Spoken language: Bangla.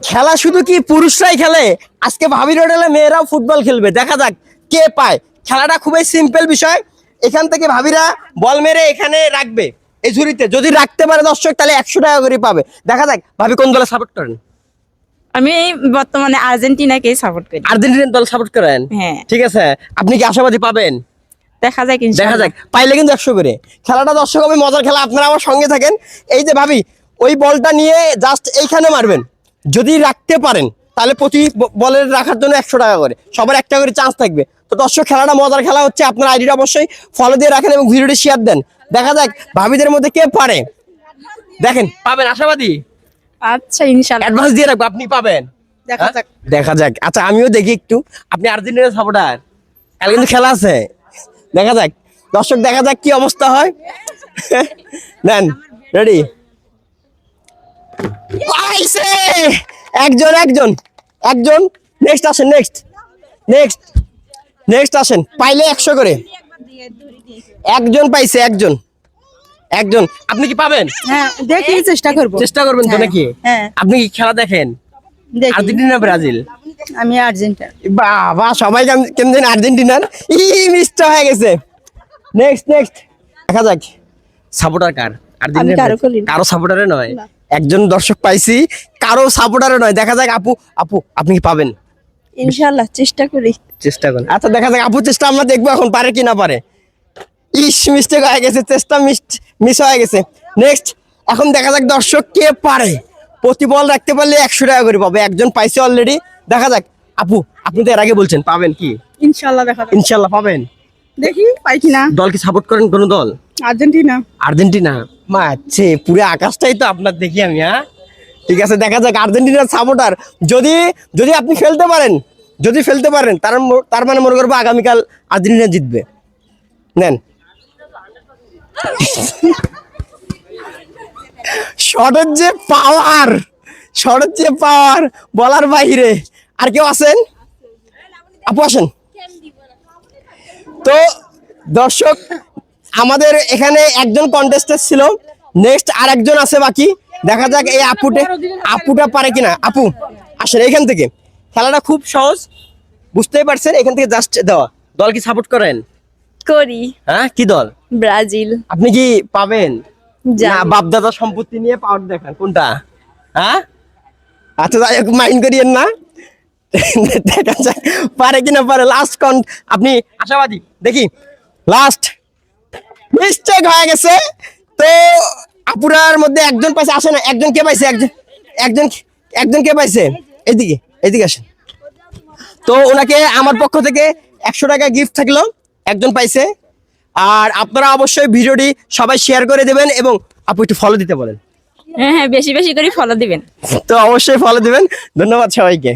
খেলা শুধু কি পুরুষরাই খেলে, আজকে ভাবির হোটেলে মেয়েরাও ফুটবল খেলবে, দেখা যাক কে পায়। খেলাটা খুবই সিম্পল বিষয়। এখান থেকে ভাবিরা বল মেরে এখানে রাখবে এই ঝুড়িতে, যদি রাখতে পারে দর্শক তাহলে 100 টাকা করে পাবে। দেখা যাক ভাবি কোন দলে সাপোর্ট করেন? আমি বর্তমানে আর্জেন্টিনাকেই সাপোর্ট করি। আর্জেন্টিনার দল সাপোর্ট করেন? হ্যাঁ। ঠিক আছে, আপনি কি আশাবাদী পাবেন? দেখা যাক দেখা ইনশাআল্লাহ। যাক, পাইলে কিন্তু 100 করে। খেলাটা দর্শক হবে মজার খেলা, আপনারা আমার সঙ্গে থাকেন। এই যে ভাবি ওই বলটা নিয়ে জাস্ট এইখানে মারবেন, যদি রাখতে পারেন তাহলে প্রতি বলের রাখার জন্য 100 টাকা করে, সবার একটা করে চান্স থাকবে। তো দর্শক খেলাটা মজার খেলা হচ্ছে, আপনার আইডিটা অবশ্যই ফলো দিয়ে রাখেন এবং ভিডিওটি শেয়ার দেন। দেখা যাক ভাবিদের মধ্যে কে পারে। দেখেন পাবেন, আশাবাদী। আচ্ছা ইনশাআল্লাহ। অ্যাডভান্স দিয়ে রাখবো, আপনি পাবেন। দেখা যাক। দেখা যাক। আচ্ছা আমিও দেখি একটু, আপনি আর্জেন্টিনার সাপোর্টার, কাল কিন্তু খেলা আছে। দেখা যাক দর্শক, দেখা যাক কি অবস্থা হয়। নেন, রেডি। পাইছে একজন একজন একজন। নেক্সট আসেন, নেক্সট নেক্সট নেক্সট আসেন। পাইলে 100 করে। একজন পাইছে, একজন একজন। আপনি কি পাবেন? হ্যাঁ দেখি, চেষ্টা করব। চেষ্টা করবেন তো নাকি? হ্যাঁ। আপনি কি খেলা দেখেন? দেখি। Argentina Brazil? আমি আর্জেন্টিনা। বাবা সবাই কেমন আর্জেন্টিনার, মিষ্ট হয়ে গেছে। নেক্সট নেক্সট দেখা যাক সাপোর্টার কার। আর্জেন্টিনা কারো করি না। কারো সাপোর্টারে নয়, একজন দর্শক পাইছি, কারো সাপোর্টারে নয়। দেখা যাক আপু, আপু আপনি কি পাবেন? ইনশাআল্লাহ চেষ্টা করি। চেষ্টা করেন। আচ্ছা দেখা যাক আপুর চেষ্টা আমরা দেখবো এখন পারে কি না পারে। মিস্টেক হয়ে গেছে, চেষ্টা মিস হয়ে গেছে। নেক্সট এখন দেখা যাক দর্শক কে পারে। প্রতি বল রাখতে পারলে 100 টাকা করে পাবে, একজন পাইছে অলরেডি। দেখা যাক আপু, আপনি তো এর আগে বলছেন পাবেন কি? ইনশাআল্লাহ দেখা যাক। ইনশাল্লাহ পাবেন। দেখি পাই কিনা। দল কি সাপোর্ট করেন, কোন দল? আর্জেন্টিনা। আর্জেন্টিনা? মাছে পুরো আকাশটাই তো আপনার দেখি আমি। হ্যাঁ ঠিক আছে, দেখা যাক আর্জেন্টিনার সাপোর্টার। যদি যদি আপনি ফেলতে পারেন, যদি ফেলতে পারেন তার মানে মনে করবো আগামীকাল আর্জেন্টিনা জিতবে। নেন। শটের যে পাওয়ার, শটের যে পাওয়ার বলার বাইরে। আর কেউ আছেন? আপু আসেন। তো দর্শক আমাদের এখানে একজন কন্টেস্টেন্ট ছিল, নেক্সট আর একজন আছে বাকি। দেখা যাক এই আপুটা পারে কিনা। আপু আসেন এখান থেকে। খেলাটা খুব সহজ, বুঝতেই পারছেন। এখান থেকে জাস্ট দেওয়া। দল কি সাপোর্ট করেন? করি। হ্যাঁ কি দল? ব্রাজিল। আপনি কি পাবেন? জানি। না বাপদাদা সম্পত্তি নিয়ে পাওয়ার দেখান কোনটা? হ্যাঁ আচ্ছা যাই হোক, মাইন্ড করিয়েন না। দেখা যাক পারে কিনা পারে। লাস্ট আপনি আশাবাদী? দেখি লাস্ট মিস্টেক হয়ে গেছে। তো আপুরার মধ্যে একজন পাইছে, আসে না, একজন কে পাইছে? একজন একজন কে পাইছে? এইদিকে এইদিকে আসেন। তো ওনাকে আমার পক্ষ থেকে 100 টাকা গিফট থাকলো, একজন পাইছে। আর আপনারা অবশ্যই ভিডিওটি সবাই শেয়ার করে দেবেন এবং আপু একটু ফলো দিতে বলেন। হ্যাঁ হ্যাঁ, বেশি বেশি করে ফলো দিবেন। তো অবশ্যই ফলো দিবেন। ধন্যবাদ সবাইকে।